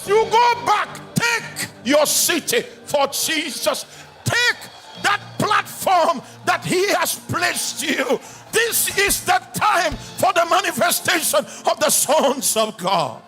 You go back, take your city for Jesus. Take that platform that he has placed you. This is the time for the manifestation of the sons of God.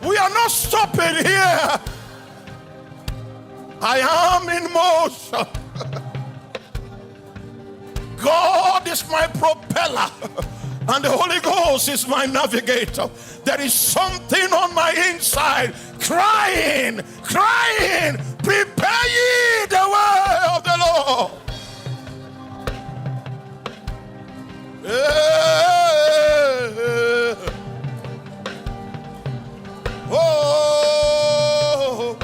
We are not stopping here. I am in motion. God is my propeller, and the Holy Ghost is my navigator. There is something on my inside crying, crying, prepare ye the way of the Lord. Oh,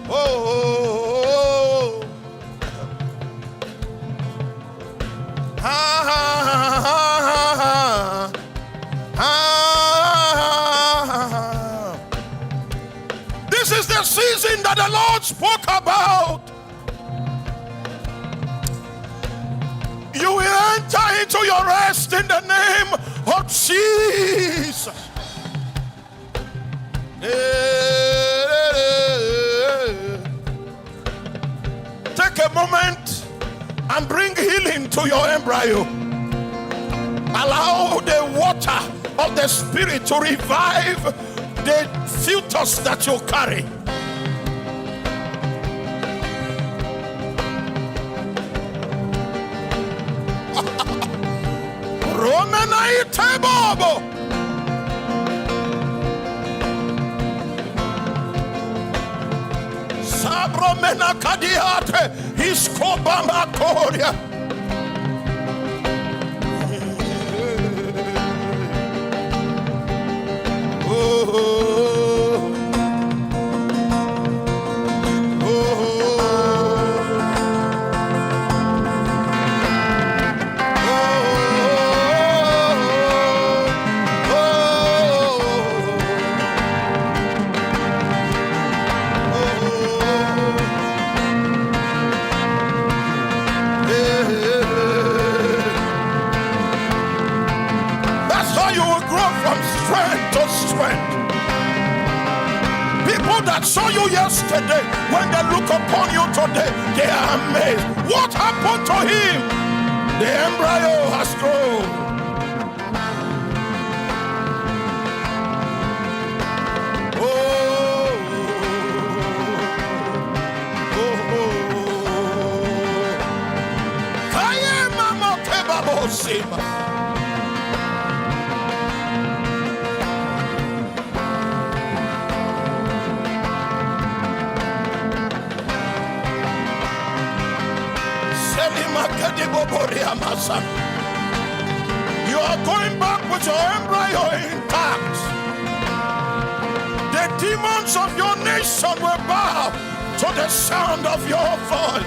oh, oh, ah, ah. This is the season that the Lord spoke about. You will enter into your rest in the name of Jesus. Take a moment and bring healing to your embryo. Allow the water of the Spirit to revive the fetus that you carry. Sabromena kadiate iskobama koria. That saw you yesterday, when they look upon you today, they are amazed. What happened to him? The embryo has grown. You are going back with your embryo intact. The demons of your nation will bow to the sound of your voice.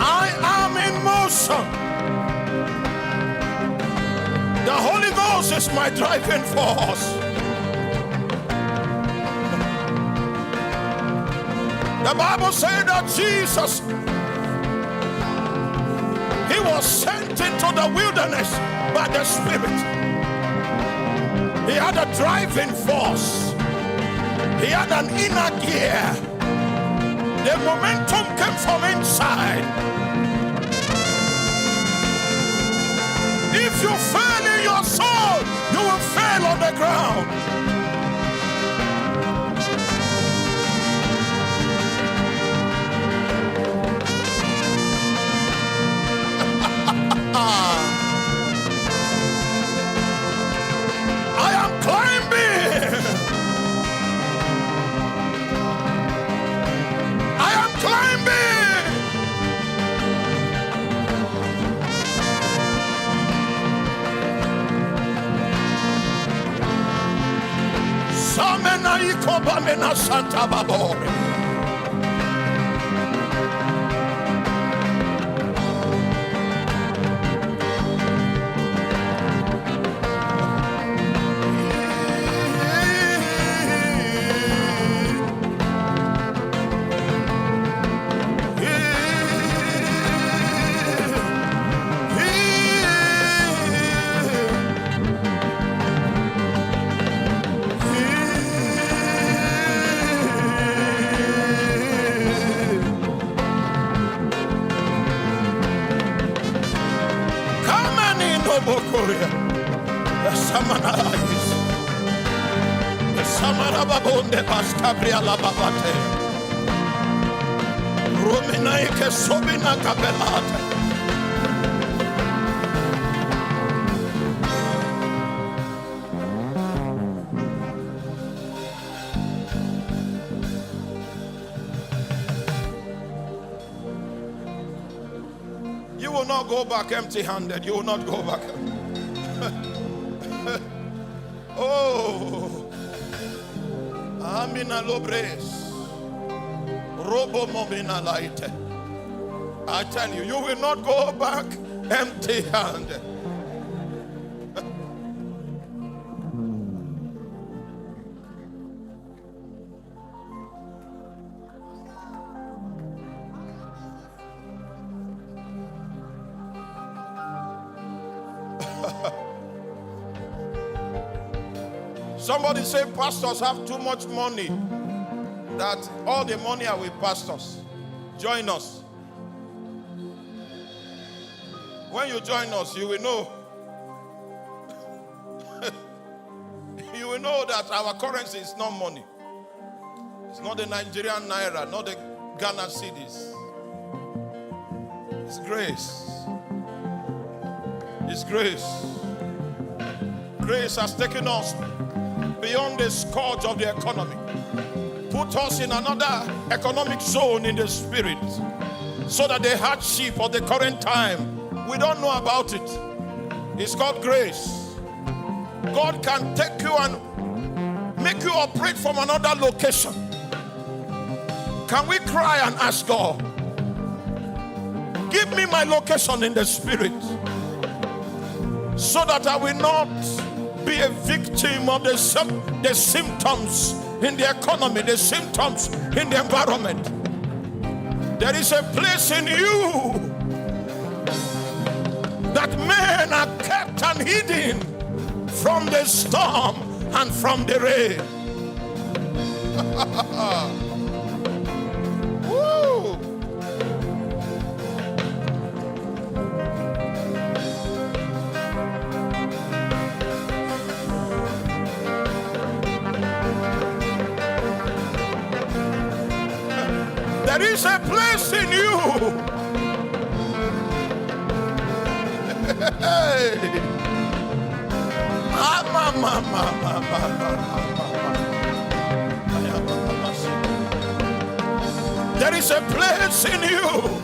I am in motion. The Holy Ghost is my driving force. The Bible says that Jesus, he was sent into the wilderness by the Spirit. He had a driving force. He had an inner gear. The momentum came from inside. If you fail in your soul, you will fail on the ground. Romena Santa Babore. The Samara Babonde Bastabria La Babate Ruminaike Sobina Capelate. You will not go back empty-handed. You will not go back. Oh, Amina Lobres, Robo Momina Light. I tell you, you will not go back empty-handed. Somebody say pastors have too much money, that all the money are with pastors. Join us. When you join us, you will know. You will know that our currency is not money. It's not the Nigerian naira, not the Ghana cedis. It's grace. It's grace. Grace has taken us beyond the scourge of the economy, put us in another economic zone in the spirit, so that the hardship of the current time, we don't know about it. It's called grace. God can take you and make you operate from another location. Can we cry and ask God, give me my location in the spirit, so that I will not be a victim of the symptoms in the economy, the symptoms in the environment. There is a place in you that men are kept and hidden from the storm and from the rain. Woo! There is a place in you. Hey. There is a place in you.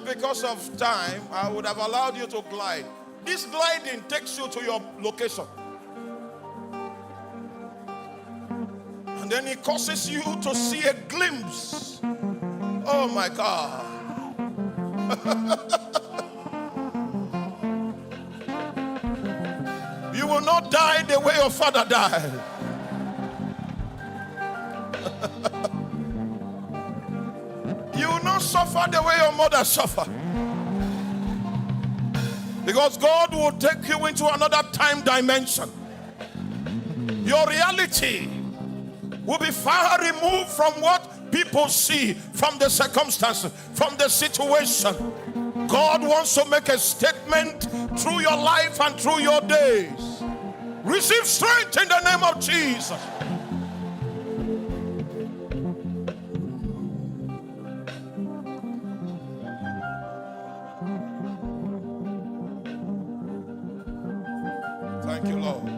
Because of time, I would have allowed you to glide. This gliding takes you to your location. And then it causes you to see a glimpse. Oh my God. You will not die the way your father died. You will not suffer the way your mother suffered. Because God will take you into another time dimension. Your reality will be far removed from what people see, from the circumstances, from the situation. God wants to make a statement through your life and through your days. Receive strength in the name of Jesus. Thank you, Lord.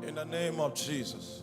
In the name of Jesus.